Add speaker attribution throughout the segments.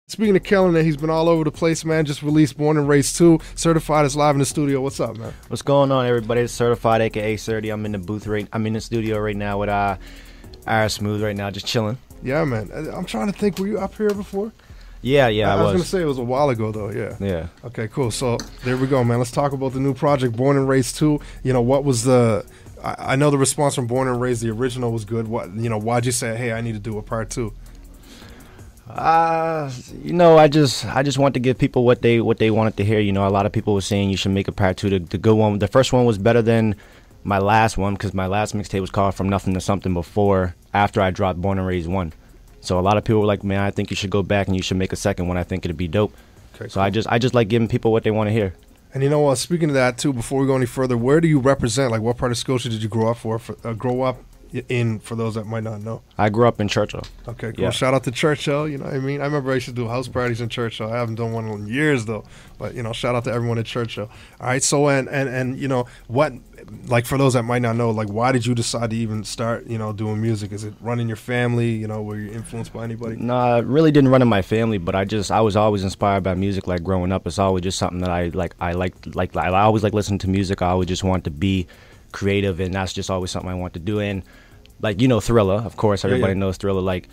Speaker 1: Speaking of killing it, he's been all over the place, man. Just released Born and Raised 2. Certified is live in the studio. What's up, man?
Speaker 2: What's going on, everybody? It's Certified, aka Certi. I'm in the booth I'm in the studio right now with Smooth right now, just chilling.
Speaker 1: Yeah, man. I'm trying to think. Were you up here before?
Speaker 2: Yeah, I was.
Speaker 1: Gonna say it was a while ago, though. Yeah.
Speaker 2: Yeah.
Speaker 1: Okay, cool. So there we go, man. Let's talk about the new project, Born and Raised 2. You know, what was the? I know the response from Born and Raised, the original was good. Why'd you say, hey, I need to do a part 2?
Speaker 2: I just want to give people what they wanted to hear. You know, a lot of people were saying you should make a part 2. The good one, the first one was better than my last one because my last mixtape was called From Nothing to Something after I dropped Born and Raised 1. So a lot of people were like, man, I think you should go back and you should make a second one. I think it'd be dope. Okay, so cool. I just like giving people what they want to hear.
Speaker 1: And you know what? Speaking of that too, before we go any further, where do you represent? Like, what part of Scotia did you grow up in, for those that might not know?
Speaker 2: I grew up in Churchill.
Speaker 1: Okay, cool. Yeah. Shout out to Churchill, you know what I mean? I remember I used to do house parties in Churchill. I haven't done one in years, though. But, you know, shout out to everyone in Churchill. All right, so, and you know, what, like, for those that might not know, like, why did you decide to even start, you know, doing music? Is it running your family? You know, were you influenced by anybody?
Speaker 2: No, I really didn't run in my family, but I was always inspired by music, like, growing up. It's always just something that I always like listening to music. I always just want to be creative, and that's just always something I want to do. And like, you know, Thriller, of course, everybody knows Thriller. Like,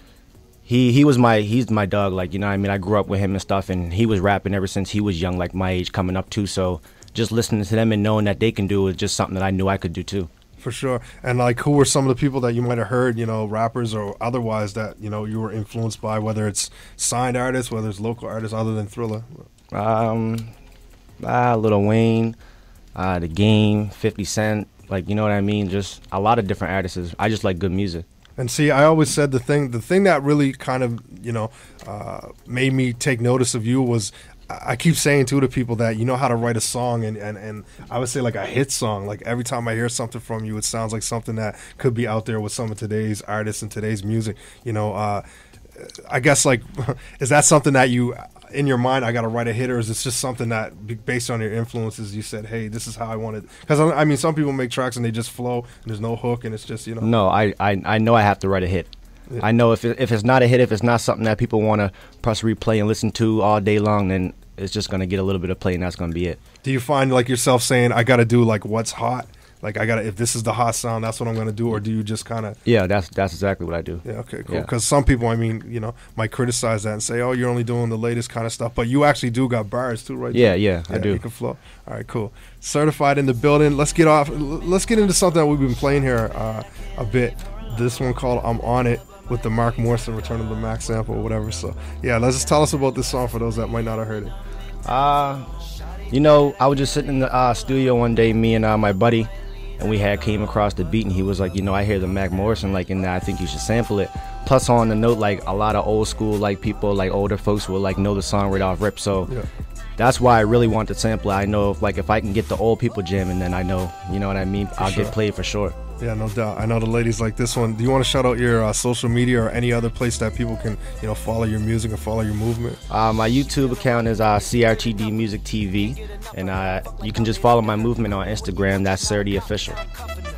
Speaker 2: he's my dog. Like, you know what I mean? I grew up with him and stuff, and he was rapping ever since he was young, like my age coming up too. So just listening to them and knowing that they can do is just something that I knew I could do too.
Speaker 1: For sure. And like, who were some of the people that you might have heard, you know, rappers or otherwise that, you know, you were influenced by, whether it's signed artists, whether it's local artists other than Thriller?
Speaker 2: Lil Wayne, The Game, 50 Cent. Like, you know what I mean? Just a lot of different artists. I just like good music. And
Speaker 1: see, I always said the thing that really kind of, you know, made me take notice of you was, I keep saying too to people that you know how to write a song, and I would say like a hit song. Like, every time I hear something from you, it sounds like something that could be out there with some of today's artists and today's music. You know, I guess, like, is that something that you, in your mind, I got to write a hit, or is it just something that, based on your influences, you said, hey, this is how I want it? Because, I mean, some people make tracks and they just flow, and there's no hook, and it's just, you know.
Speaker 2: No, I know I have to write a hit. Yeah. I know if it's not a hit, if it's not something that people want to press replay and listen to all day long, then it's just going to get a little bit of play, and that's going to be it.
Speaker 1: Do you find, like, yourself saying, I got to do, like, what's hot? Like, if this is the hot sound, that's what I'm going to do, or do you just kind of...
Speaker 2: Yeah, that's exactly what I do.
Speaker 1: Yeah, okay, cool. Because some people, I mean, you know, might criticize that and say, oh, you're only doing the latest kind of stuff, but you actually do got bars too, right?
Speaker 2: Yeah, I do.
Speaker 1: You can flow. All right, cool. Certified in the building. Let's get into something that we've been playing here a bit. This one called I'm On It, with the Mark Morrison Return of the Mac sample or whatever. So, yeah, let's just tell us about this song for those that might not have heard it.
Speaker 2: You know, I was just sitting in the studio one day, me and my buddy, and we came across the beat, and he was like, you know, I hear the Mac Morrison, like, and I think you should sample it. Plus, on the note, like, a lot of old school, like, people, like, older folks will, like, know the song right off rip. So that's why I really want to sample it. I know if I can get the old people jamming, then I know, you know what I mean? I'll get played for sure.
Speaker 1: Yeah, no doubt. I know the ladies like this one. Do you want to shout out your social media or any other place that people can, you know, follow your music and follow your movement?
Speaker 2: My YouTube account is CRTD Music TV, and you can just follow my movement on Instagram. That's Certi Official.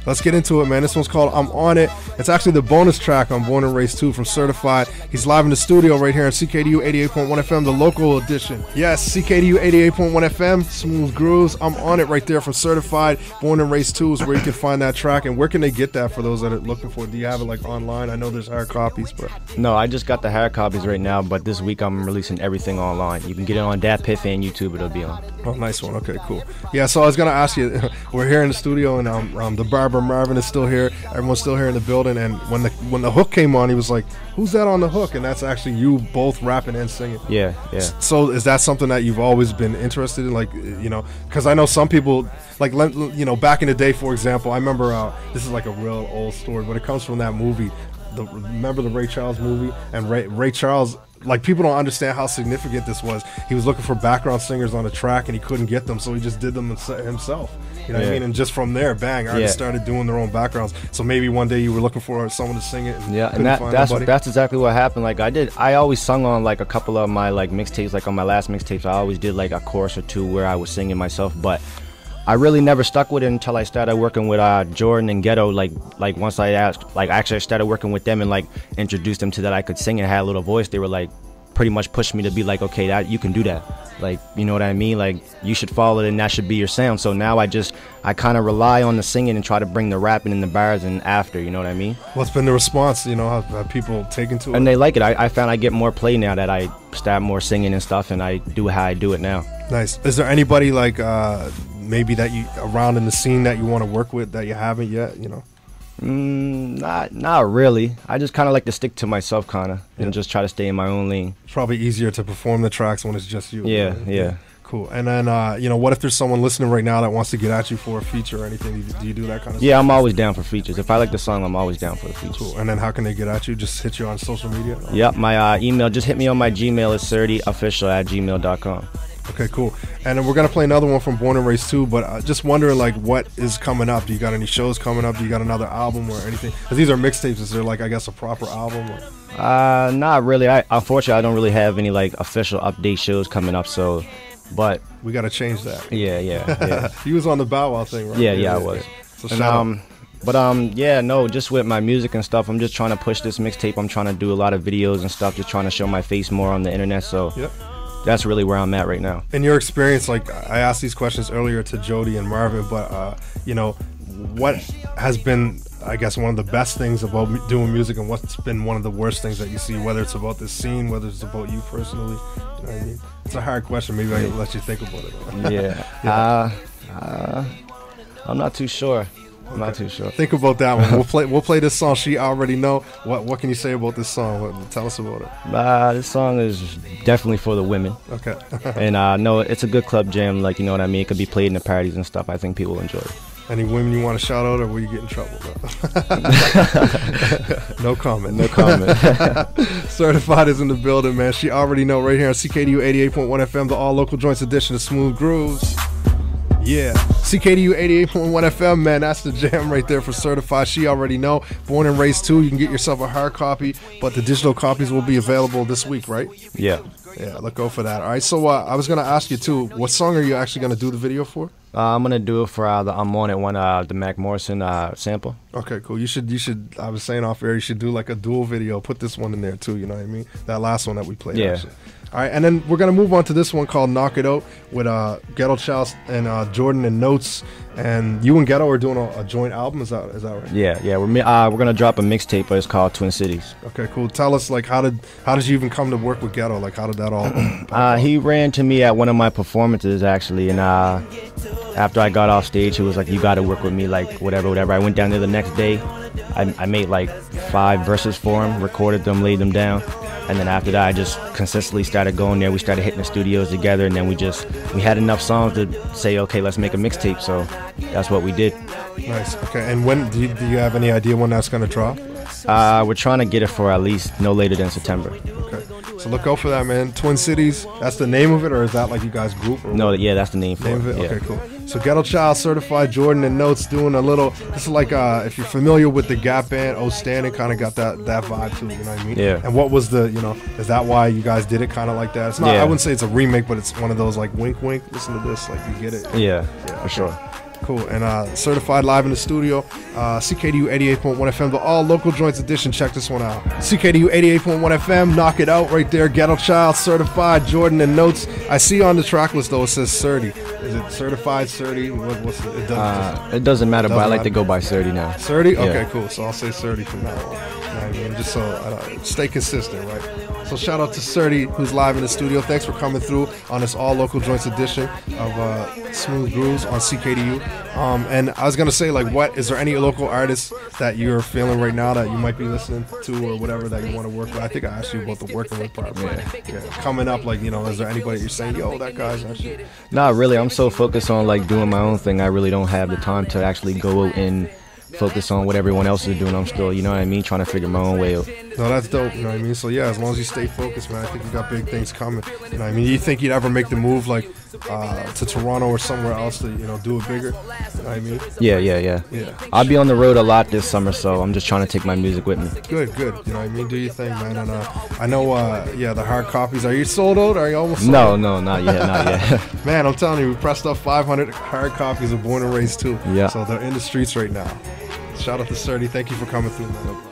Speaker 1: Let's get into it, man. This one's called I'm On It. It's actually the bonus track on Born and Raised 2 from Certified. He's live in the studio right here on CKDU 88.1 FM, the local edition. Yes, CKDU 88.1 FM, Smooth Grooves. I'm On It right there from Certified. Born and Raised 2 is where you can find that track. And where can they get that for those that are looking for it? Do you have it, like, online? I know there's hard copies, but...
Speaker 2: No, I just got the hard copies right now, but this week I'm releasing everything online. You can get it on Dat Piff and YouTube. It'll be on.
Speaker 1: Oh, nice one. Okay, cool. Yeah, so I was going to ask you, we're here in the studio, and the barber Marvin is still here. Everyone's still here in the building, and when the hook came on, he was like, who's that on the hook? And that's actually you both rapping and singing.
Speaker 2: Yeah.
Speaker 1: So is that something that you've always been interested in? Like, you know, because I know some people, like, you know, back in the day, for example, I remember, this is like a real old story, but it comes from that movie. Remember the Ray Charles movie? And Ray Charles, like, people don't understand how significant this was. He was looking for background singers on a track, and he couldn't get them, so he just did them himself. You know what I mean? And just from there, bang, artists started doing their own backgrounds. So maybe one day you were looking for someone to sing it. And
Speaker 2: that's exactly what happened. Like, I always sung on, like, a couple of my, like, mixtapes. Like, on my last mixtapes, I always did, like, a chorus or two where I was singing myself, but I really never stuck with it until I started working with Jordan and Ghetto. Like once I actually started working with them and, like, introduced them to that I could sing and had a little voice. They were like, pretty much pushed me to be like, okay, that you can do that. Like, you know what I mean? Like, you should follow it and that should be your sound. So now I kind of rely on the singing and try to bring the rapping and the bars in after, you know what I mean?
Speaker 1: What's been the response, you know, have people taken to it?
Speaker 2: And they like it. I found I get more play now that I start more singing and stuff, and I do how I do it now.
Speaker 1: Nice. Is there anybody like maybe that you around in the scene that you want to work with that you haven't yet, you know?
Speaker 2: Not really. I just kind of like to stick to myself, kind of, and just try to stay in my own lane.
Speaker 1: It's probably easier to perform the tracks when it's just you.
Speaker 2: Yeah,
Speaker 1: right?
Speaker 2: yeah.
Speaker 1: Cool. And then, you know, what if there's someone listening right now that wants to get at you for a feature or anything? Do you do that kind of stuff?
Speaker 2: Yeah, I'm always down for features. If I like the song, I'm always down for the features.
Speaker 1: Cool. And then how can they get at you? Just hit you on social media?
Speaker 2: Yep, my email, just hit me on my Gmail. It's certiofficial@gmail.com.
Speaker 1: Okay, cool. And then we're going to play another one from Born and Raised too, but just wondering, like, what is coming up? Do you got any shows coming up? Do you got another album or anything? Because these are mixtapes. Is there, like, I guess, a proper album? Or?
Speaker 2: Not really. Unfortunately, I don't really have any, like, official update shows coming up, so, but...
Speaker 1: We got to change that.
Speaker 2: Yeah.
Speaker 1: He was on the Bow Wow thing, right?
Speaker 2: Yeah, I was.
Speaker 1: So shout out.
Speaker 2: But yeah, no, just with my music and stuff, I'm just trying to push this mixtape. I'm trying to do a lot of videos and stuff, just trying to show my face more on the internet, so...
Speaker 1: Yep.
Speaker 2: That's really where I'm at right now.
Speaker 1: In your experience, like I asked these questions earlier to Jody and Marvin, but you know, what has been, I guess, one of the best things about doing music, and what's been one of the worst things that you see, whether it's about this scene, whether it's about you personally? You know what I mean? It's a hard question. Maybe I can let you think about it.
Speaker 2: Yeah. I'm not too sure. I'm not too sure.
Speaker 1: Think about that one. We'll play this song. She already know. What can you say about this song? Tell us about it.
Speaker 2: This song is definitely for the women.
Speaker 1: Okay.
Speaker 2: And no, it's a good club jam. Like, you know what I mean? It could be played in the parties and stuff. I think people will enjoy it.
Speaker 1: Any women you want to shout out, or will you get in trouble? No comment.
Speaker 2: No comment.
Speaker 1: Certified is in the building, man. She already know, right here on CKDU 88.1 FM, the all local joints edition of Smooth Grooves. Yeah, CKDU 88.1 FM, man, that's the jam right there for Certified. She already know. Born and Raised too. You can get yourself a hard copy, but the digital copies will be available this week, right?
Speaker 2: Yeah.
Speaker 1: Yeah, look out for that. All right, so I was going to ask you too, what song are you actually going to do the video for?
Speaker 2: I'm going to do it for the I'm On It one, the Mac Morrison sample.
Speaker 1: Okay, cool. You should, I was saying off air, you should do like a dual video. Put this one in there too, you know what I mean? That last one that we played, actually. All right, and then we're going to move on to this one called Knock It Out with Ghetto Child and Jordan and Notes. And you and Ghetto are doing a joint album, is that right?
Speaker 2: Yeah. We're going to drop a mixtape, but it's called Twin Cities.
Speaker 1: Okay, cool. Tell us, like, how did you even come to work with Ghetto? Like, how did that all
Speaker 2: he ran to me at one of my performances, actually, and after I got off stage, he was like, you got to work with me, like, whatever. I went down there the next day. I made, like, 5 verses for him, recorded them, laid them down. And then after that, I just consistently started going there. We started hitting the studios together, and then we had enough songs to say, okay, let's make a mixtape. So that's what we did.
Speaker 1: Nice. Okay. And when do you have any idea when that's gonna drop?
Speaker 2: We're trying to get it for at least no later than September.
Speaker 1: Okay. So look out for that, man. Twin Cities. That's the name of it, or is that like you guys group? Or
Speaker 2: no, yeah, that's the name for
Speaker 1: it.
Speaker 2: Yeah.
Speaker 1: Okay, cool. So Ghetto Child, Certified, Jordan and Notes doing a little. This is like if you're familiar with the Gap band, Oh Standing, kind of got that vibe too. You know what I mean?
Speaker 2: Yeah.
Speaker 1: And what was is that why you guys did it kind of like that? It's not. I wouldn't say it's a remake, but it's one of those like wink, wink. Listen to this, like you get it.
Speaker 2: Yeah, for sure.
Speaker 1: Cool. And Certified live in the studio. CKDU 88.1 FM, the all local joints edition. Check this one out. CKDU 88.1 FM, Knock It Out right there. Ghetto Child, Certified, Jordan and Notes. I see on the track list though it says Certi. Is it Certified, Certi? What's it?
Speaker 2: It doesn't matter, but I like to go by Certi now.
Speaker 1: Certi?
Speaker 2: Yeah.
Speaker 1: Okay, cool. So I'll say Certi from now on. You know what I mean? Just so stay consistent, right? So shout out to Certi, who's live in the studio. Thanks for coming through on this all local joints edition of Smooth Grooves on CKDU. And I was gonna say, like, is there any local artists that you're feeling right now that you might be listening to or whatever that you want to work with? I think I asked you about the working with part. Yeah. Coming up, like, is there anybody you're saying, yo, that guy's actually?
Speaker 2: Not really. I'm so focused on like doing my own thing. I really don't have the time to actually go out and focus on what everyone else is doing. I'm still, you know what I mean, trying to figure my own way out.
Speaker 1: No, that's dope, you know what I mean? So yeah, as long as you stay focused, man, I think you got big things coming. You know what I mean? You think you'd ever make the move like to Toronto or somewhere else to, do it bigger? You know what I mean?
Speaker 2: Yeah. I'll be on the road a lot this summer, so I'm just trying to take my music with me.
Speaker 1: Good. You know what I mean? Do your thing, man. And I know, the hard copies. Are you sold out? Are you almost sold out?
Speaker 2: No, not yet.
Speaker 1: Man, I'm telling you, we pressed up 500 hard copies of Born and Raised too.
Speaker 2: Yeah.
Speaker 1: So they're in the streets right now. Shout out to Certi. Thank you for coming through, man.